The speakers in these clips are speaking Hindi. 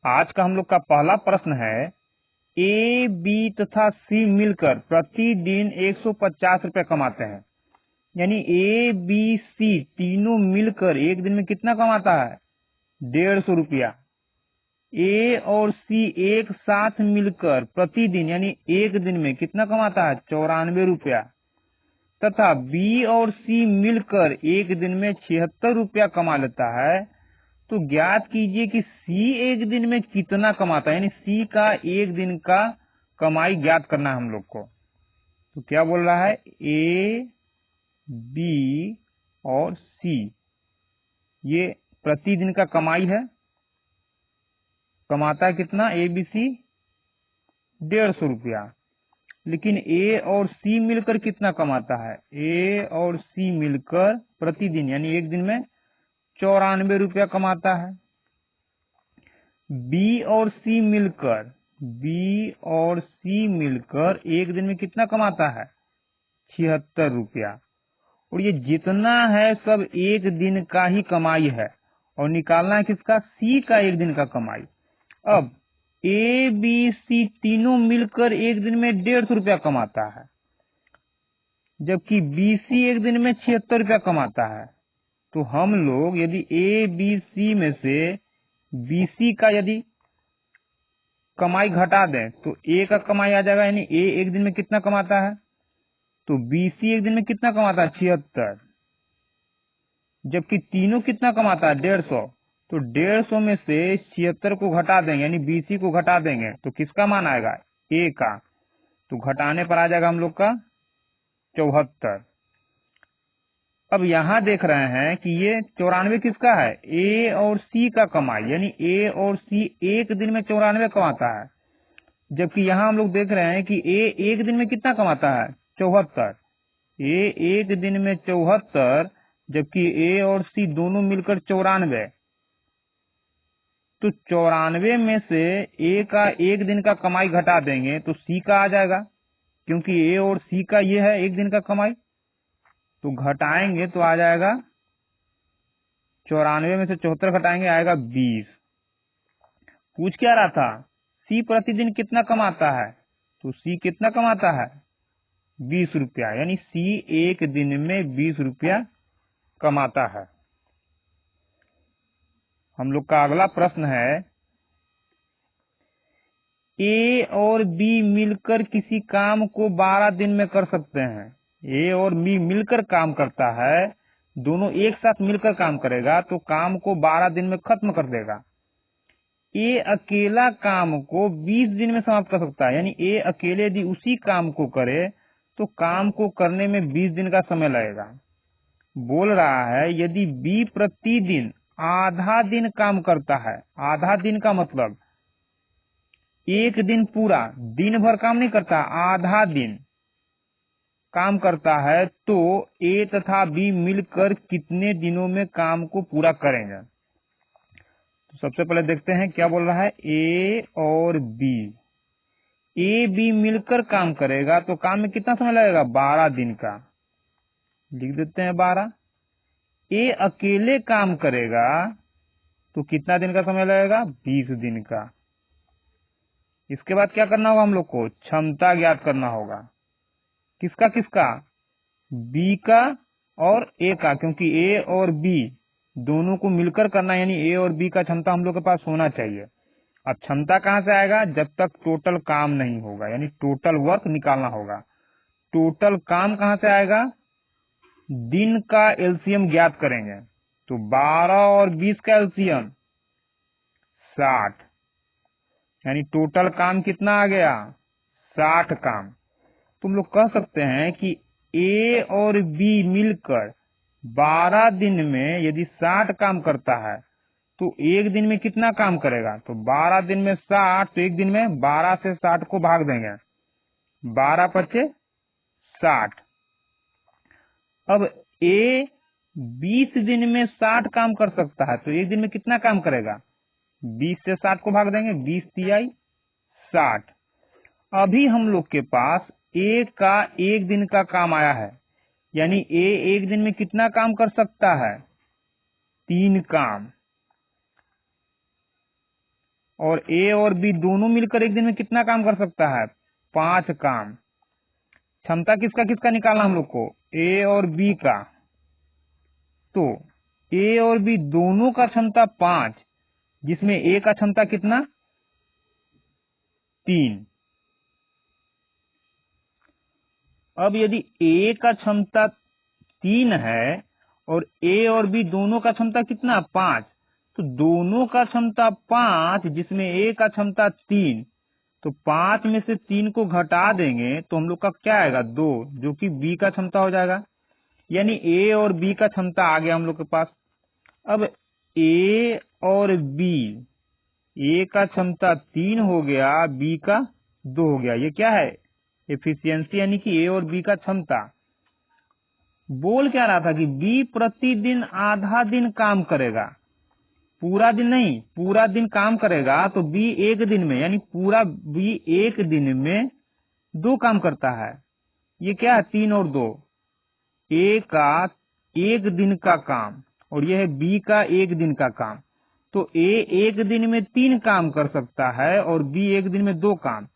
आज का हम लोग का पहला प्रश्न है, ए, बी तथा सी मिलकर प्रतिदिन 150 रुपए कमाते हैं। यानी ए, बी, सी तीनों मिलकर एक दिन में कितना कमाता है? 150 रुपया। ए और सी एक साथ मिलकर प्रतिदिन यानी एक दिन में कितना कमाता है? 94 रुपया। तथा बी और सी मिलकर एक दिन में 76 रुपया कमा लेता है। तो ज्ञात कीजिए कि सी एक दिन में कितना कमाता है, यानी सी का एक दिन का कमाई ज्ञात करना है हम लोग को। तो क्या बोल रहा है? ए, बी और सी ये प्रतिदिन का कमाई है। कमाता है कितना? ए, बी, सी 150 रुपया। लेकिन ए और सी मिलकर कितना कमाता है? ए और सी मिलकर प्रतिदिन यानी एक दिन में 94 रुपया कमाता है। बी और सी मिलकर एक दिन में कितना कमाता है? 76 रुपया। और ये जितना है सब एक दिन का ही कमाई है और निकालना है किसका? सी का एक दिन का कमाई। अब ए, बी, सी तीनों मिलकर एक दिन में 150 रुपया कमाता है, जबकि बी, सी एक दिन में 76 रुपया कमाता है। तो हम लोग यदि ए, बी, सी में से बी, सी का यदि कमाई घटा दें तो ए का कमाई आ जाएगा। यानी ए एक दिन में कितना कमाता है? तो बी, सी एक दिन में कितना कमाता है? 76। जबकि तीनों कितना कमाता है? 150। तो 150 में से 76 को घटा देंगे यानी बी, सी को घटा देंगे तो किसका मान आएगा? ए का। तो घटाने पर आ जाएगा हम लोग का 74। अब यहाँ देख रहे हैं कि ये 94 किसका है? ए और सी का कमाई। यानी ए और सी एक दिन में 94 कमाता है, जबकि यहाँ हम लोग देख रहे हैं कि ए एक दिन में कितना कमाता है? 74। ए एक दिन में 74, जबकि ए और सी दोनों मिलकर 94। तो 94 में से ए का एक दिन का कमाई घटा देंगे तो सी का आ जाएगा, क्योंकि ए और सी का ये है एक दिन का कमाई। तो घटाएंगे तो आ जाएगा 94 में से 74 घटाएंगे आएगा 20। पूछ क्या रहा था? सी प्रतिदिन कितना कमाता है? तो सी कितना कमाता है? 20 रुपया। यानी सी एक दिन में 20 रुपया कमाता है। हम लोग का अगला प्रश्न है, ए और बी मिलकर किसी काम को 12 दिन में कर सकते हैं। ए और बी मिलकर काम करता है, दोनों एक साथ मिलकर काम करेगा तो काम को 12 दिन में खत्म कर देगा। ए अकेला काम को 20 दिन में समाप्त कर सकता है। यानी ए अकेले यदि उसी काम को करे तो काम को करने में 20 दिन का समय लगेगा। बोल रहा है यदि बी प्रतिदिन आधा दिन काम करता है, आधा दिन का मतलब एक दिन पूरा, दिन भर काम नहीं करता, आधा दिन काम करता है, तो ए तथा बी मिलकर कितने दिनों में काम को पूरा करेंगे? तो सबसे पहले देखते हैं क्या बोल रहा है। ए और बी, ए बी मिलकर काम करेगा तो काम में कितना समय लगेगा? 12 दिन का। लिख देते हैं 12। ए अकेले काम करेगा तो कितना दिन का समय लगेगा? 20 दिन का। इसके बाद क्या करना होगा हम लोग को? क्षमता ज्ञात करना होगा। किसका किसका? बी का और ए का, क्योंकि ए और बी दोनों को मिलकर करना, यानी ए और बी का क्षमता हम लोग के पास होना चाहिए। अब क्षमता कहाँ से आएगा? जब तक टोटल काम नहीं होगा, यानी टोटल वर्क निकालना होगा। टोटल काम कहाँ से आएगा? दिन का एलसीएम ज्ञात करेंगे। तो 12 और 20 का एलसीएम 60, यानी टोटल काम कितना आ गया? 60 काम। तुम लोग कह सकते हैं कि ए और बी मिलकर 12 दिन में यदि 60 काम करता है तो एक दिन में कितना काम करेगा? तो 12 दिन में 60, तो एक दिन में 12 से 60 को भाग देंगे, 12 पचे 60। अब ए 20 दिन में 60 काम कर सकता है तो एक दिन में कितना काम करेगा? 20 से 60 को भाग देंगे, 20 तिहाई 60। अभी हम लोग के पास ए का एक दिन का काम आया है, यानी ए एक दिन में कितना काम कर सकता है? 3 काम। और ए और बी दोनों मिलकर एक दिन में कितना काम कर सकता है? 5 काम। क्षमता किसका किसका निकालना हम लोग को? ए और बी का। तो ए और बी दोनों का क्षमता 5, जिसमें ए का क्षमता कितना? 3। अब यदि ए का क्षमता 3 है और ए और बी दोनों का क्षमता कितना? 5, तो दोनों का क्षमता 5 जिसमें ए का क्षमता 3, तो 5 में से 3 को घटा देंगे तो हम लोग का क्या आएगा? 2, जो कि बी का क्षमता हो जाएगा। यानी ए और बी का क्षमता आ गया हम लोग के पास। अब ए और बी, ए का क्षमता 3 हो गया, बी का 2 हो गया। ये क्या है? एफिशिएंसी, यानी कि ए और बी का क्षमता। बोल क्या रहा था कि बी प्रतिदिन आधा दिन काम करेगा, पूरा दिन नहीं, पूरा दिन काम करेगा। तो बी एक दिन में, यानी पूरा बी एक दिन में 2 काम करता है। ये क्या है? 3 और 2, ए का एक दिन का काम और यह है बी का एक दिन का काम। तो ए एक दिन में 3 काम कर सकता है और बी एक दिन में 2 काम,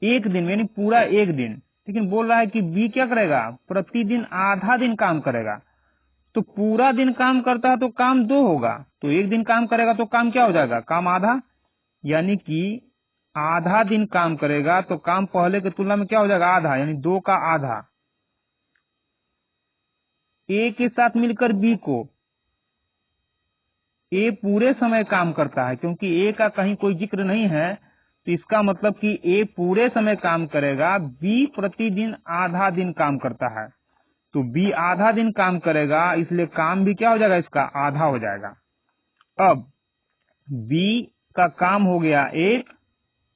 एक दिन में, यानी पूरा एक दिन। लेकिन बोल रहा है कि बी क्या करेगा? प्रतिदिन आधा दिन काम करेगा। तो पूरा दिन काम करता है तो काम 2 होगा, तो एक दिन काम करेगा तो काम क्या हो जाएगा? काम आधा। यानी कि आधा दिन काम करेगा तो काम पहले की तुलना में क्या हो जाएगा? आधा, यानी 2 का आधा। ए के साथ मिलकर बी को, ए पूरे समय काम करता है, क्योंकि ए का कहीं कोई जिक्र नहीं है, तो इसका मतलब कि ए पूरे समय काम करेगा, बी प्रतिदिन आधा दिन काम करता है। तो बी आधा दिन काम करेगा, इसलिए काम भी क्या हो जाएगा? इसका आधा हो जाएगा। अब बी का काम हो गया 1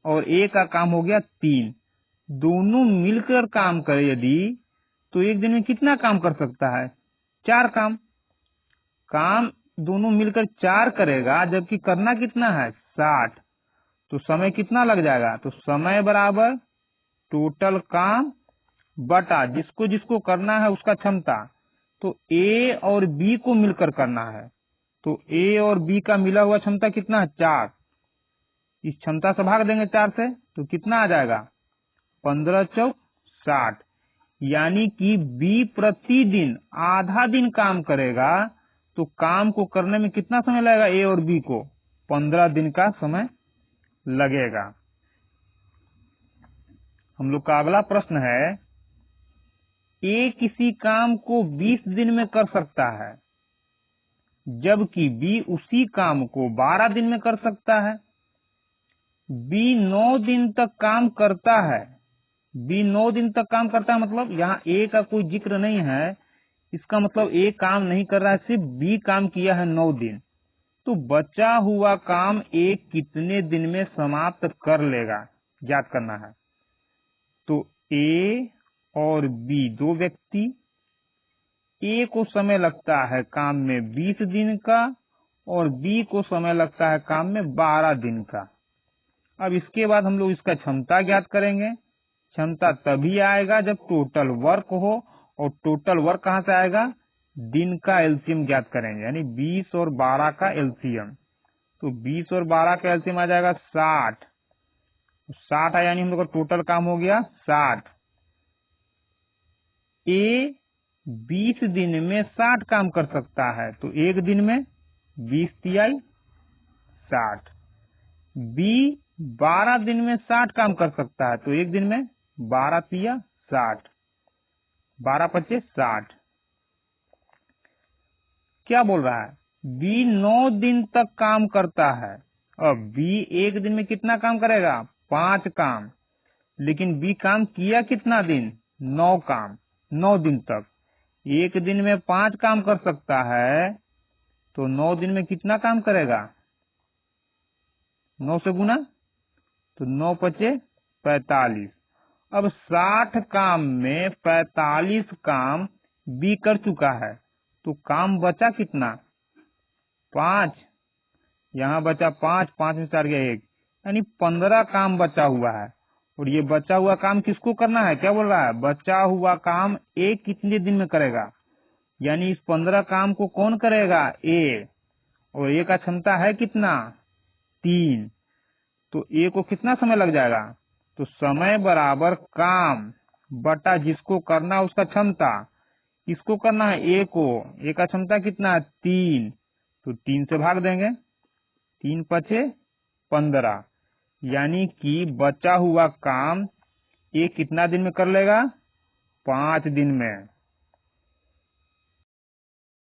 और ए का काम हो गया 3, दोनों मिलकर काम करे यदि, तो एक दिन में कितना काम कर सकता है? 4 काम। काम दोनों मिलकर 4 करेगा, जबकि करना कितना है? 60। तो समय कितना लग जाएगा? तो समय बराबर टोटल काम बटा जिसको जिसको करना है उसका क्षमता। तो ए और बी को मिलकर करना है, तो ए और बी का मिला हुआ क्षमता कितना है? 4। इस क्षमता से भाग देंगे 4 से, तो कितना आ जाएगा? 15 चौक 60। यानी कि बी प्रतिदिन आधा दिन काम करेगा, तो काम को करने में कितना समय लगेगा? ए और बी को 15 दिन का समय लगेगा। हम लोग का अगला प्रश्न है, ए किसी काम को 20 दिन में कर सकता है, जबकि बी उसी काम को 12 दिन में कर सकता है। बी 9 दिन तक काम करता है, बी 9 दिन तक काम करता है, मतलब यहाँ ए का कोई जिक्र नहीं है, इसका मतलब ए काम नहीं कर रहा है, सिर्फ बी काम किया है 9 दिन। तो बचा हुआ काम ए कितने दिन में समाप्त कर लेगा, याद करना है। तो ए और बी दो व्यक्ति, ए को समय लगता है काम में 20 दिन का और बी को समय लगता है काम में 12 दिन का। अब इसके बाद हम लोग इसका क्षमता ज्ञात करेंगे। क्षमता तभी आएगा जब टोटल वर्क हो, और टोटल वर्क कहाँ से आएगा? दिन का एलसीएम ज्ञात करेंगे, यानी 20 और 12 का एलसीएम। तो 20 और 12 का एलसीएम आ जाएगा 60। 60 है, यानी हम लोग का टोटल काम हो गया 60। ए 20 दिन में 60 काम कर सकता है, तो एक दिन में 20 तिहाई 60। बी 12 दिन में 60 काम कर सकता है, तो एक दिन में 12 तिया 60, 12 पच्चे 60। क्या बोल रहा है? बी 9 दिन तक काम करता है। अब बी एक दिन में कितना काम करेगा? 5 काम। लेकिन बी काम किया कितना दिन? 9 काम, 9 दिन तक। एक दिन में 5 काम कर सकता है, तो 9 दिन में कितना काम करेगा? 9 से गुना, तो 9 पचे 45। अब 60 काम में 45 काम बी कर चुका है, तो काम बचा कितना? 5। यहाँ बचा 5, 5 में 4 गया 1, यानी 15 काम बचा हुआ है। और ये बचा हुआ काम किसको करना है? क्या बोल रहा है? बचा हुआ काम ए कितने दिन में करेगा, यानी इस 15 काम को कौन करेगा? ए। और ए का क्षमता है कितना? 3। तो ए को कितना समय लग जाएगा? तो समय बराबर काम बटा जिसको करना उसका क्षमता। किसको करना है? ए को। ए का क्षमता कितना है? 3। तो 3 से भाग देंगे, 3 पचे 15, यानी कि बचा हुआ काम ए कितना दिन में कर लेगा? 5 दिन में।